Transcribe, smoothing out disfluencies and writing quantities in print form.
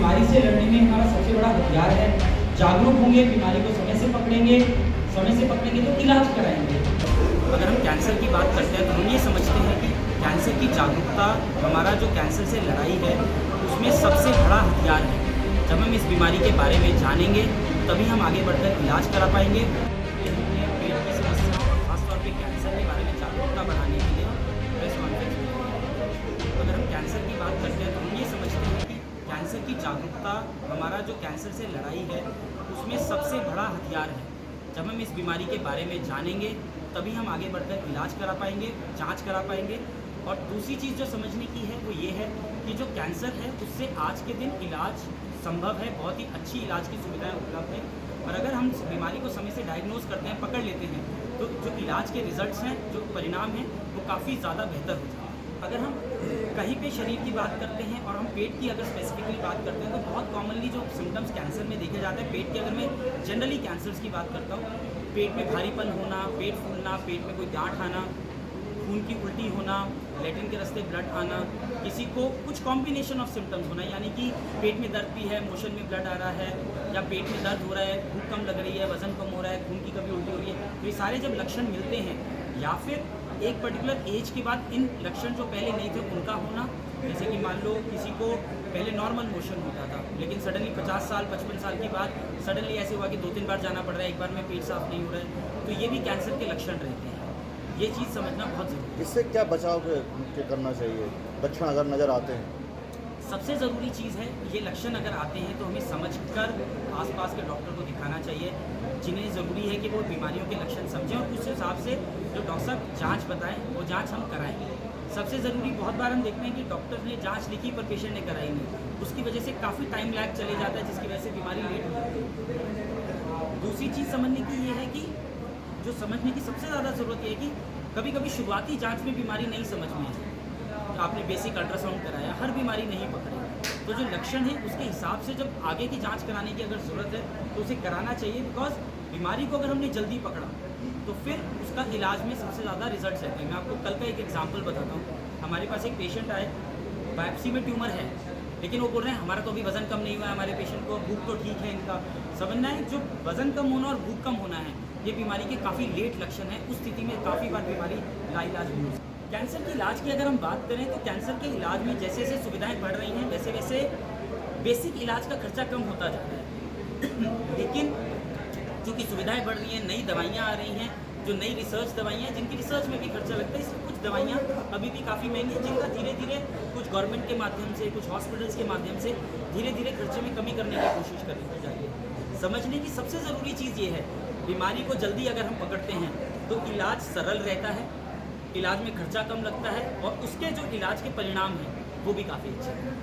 बीमारी से लड़ने में हमारा सबसे बड़ा हथियार है। जागरूक होंगे, बीमारी को समय से पकड़ेंगे तो इलाज कराएंगे। अगर हम कैंसर की बात करते हैं तो हम ये समझते हैं कि कैंसर की जागरूकता हमारा जो कैंसर से लड़ाई है उसमें सबसे बड़ा हथियार है। जब हम इस बीमारी के बारे में जानेंगे तभी हम आगे बढ़कर इलाज करा पाएंगे। पेट की समस्या और खासतौर पे कैंसर के बारे में जागरूकता बढ़ाने के लिए प्रेस कॉन्फ्रेंस। अगर हम कैंसर की बात करते हैं तो हम ये समझते हैं कि कैंसर की जागरूकता हमारा जो कैंसर से लड़ाई है उसमें सबसे बड़ा हथियार है। जब हम इस बीमारी के बारे में जानेंगे तभी हम आगे बढ़कर इलाज करा पाएंगे, जांच करा पाएंगे। और दूसरी चीज़ जो समझने की है वो ये है कि जो कैंसर है उससे आज के दिन इलाज संभव है, बहुत ही अच्छी इलाज की सुविधाएं उपलब्ध हैं। और अगर हम बीमारी को समय से डायग्नोज करते हैं, पकड़ लेते हैं, तो जो इलाज के रिजल्ट्स हैं, जो परिणाम हैं, वो काफ़ी ज़्यादा बेहतर हो जाता है। अगर हम कहीं पे शरीर की बात करते हैं और हम पेट की अगर स्पेसिफिकली बात करते हैं तो बहुत कॉमनली जो सिम्टम्स कैंसर में देखे जाते हैं पेट के, अगर मैं जनरली कैंसर्स की बात करता हूँ, पेट में भारीपन होना, पेट फूलना, पेट में कोई गांठ आना, खून की उल्टी होना, लैट्रिन के रास्ते ब्लड आना, किसी को कुछ कॉम्बिनेशन ऑफ सिम्टम्स होना, यानी कि पेट में दर्द भी है, मोशन में ब्लड आ रहा है, या पेट में दर्द हो रहा है, भूख कम लग रही है, वजन कम हो रहा है, खून की कभी उल्टी हो रही है, तो ये सारे जब लक्षण मिलते हैं या फिर एक पर्टिकुलर एज के बाद इन लक्षण जो पहले नहीं थे उनका होना, जैसे कि मान लो किसी को पहले नॉर्मल मोशन होता था लेकिन सडनली 50 साल 55 साल के बाद सडनली ऐसे हुआ कि 2-3 बार जाना पड़ रहा है, एक बार में पेट साफ नहीं हो रहा है, तो ये भी कैंसर के लक्षण रहते हैं। ये चीज़ समझना बहुत ज़रूरी है। इससे क्या बचाव के करना चाहिए लक्षण अगर नज़र आते हैं? सबसे ज़रूरी चीज़ है ये लक्षण अगर आते हैं तो हमें समझकर आसपास के डॉक्टर को दिखाना चाहिए, जिन्हें ज़रूरी है कि वो बीमारियों के लक्षण समझें और उस हिसाब से जो डॉक्टर साहब जाँच बताएं वो जाँच हम कराएं। सबसे ज़रूरी, बहुत बार हम देखते हैं कि डॉक्टर ने जांच लिखी पर पेशेंट ने कराई नहीं, उसकी वजह से काफ़ी टाइम लैग चले जाता है जिसकी वजह से बीमारी लेट हो जाती है। दूसरी चीज़ समझने की ये है कि जो समझने की सबसे ज़्यादा ज़रूरत ये है कि कभी कभी शुरुआती जांच में बीमारी नहीं समझ में आई, तो आपने बेसिक अल्ट्रासाउंड कराया, हर बीमारी नहीं पकड़ी, तो जो लक्षण है उसके हिसाब से जब आगे की जाँच कराने की अगर ज़रूरत है तो उसे कराना चाहिए। बिकॉज बीमारी को अगर हमने जल्दी पकड़ा तो फिर उसका इलाज में सबसे ज़्यादा रिजल्ट रहते हैं। मैं आपको कल का एक एग्जांपल बताता हूँ। हमारे पास एक पेशेंट आए, बायोप्सी में ट्यूमर है, लेकिन वो बोल रहे हैं हमारा तो अभी वज़न कम नहीं हुआ है, हमारे पेशेंट को भूख तो ठीक है। इनका समझना है जो वज़न कम होना और भूख कम होना है ये बीमारी के काफ़ी लेट लक्षण है। उस स्थिति में काफ़ी बार बीमारी लाइलाज भी हो सकती है। कैंसर के इलाज की अगर हम बात करें तो कैंसर के इलाज में जैसे जैसे सुविधाएँ बढ़ रही हैं वैसे वैसे बेसिक इलाज का खर्चा कम होता जा रहा है। लेकिन चूँकि सुविधाएं बढ़ रही हैं, नई दवाइयाँ आ रही हैं, जो नई रिसर्च दवाइयाँ हैं जिनकी रिसर्च में भी खर्चा लगता है, इसलिए कुछ दवाइयाँ अभी भी काफ़ी महंगी हैं, जिनका धीरे धीरे कुछ गवर्नमेंट के माध्यम से, कुछ हॉस्पिटल्स के माध्यम से धीरे धीरे खर्चे में कमी करने की कोशिश करनी चाहिए। समझने की सबसे ज़रूरी चीज़ ये है, बीमारी को जल्दी अगर हम पकड़ते हैं तो इलाज सरल रहता है, इलाज में खर्चा कम लगता है और उसके जो इलाज के परिणाम हैं वो भी काफ़ी अच्छे हैं।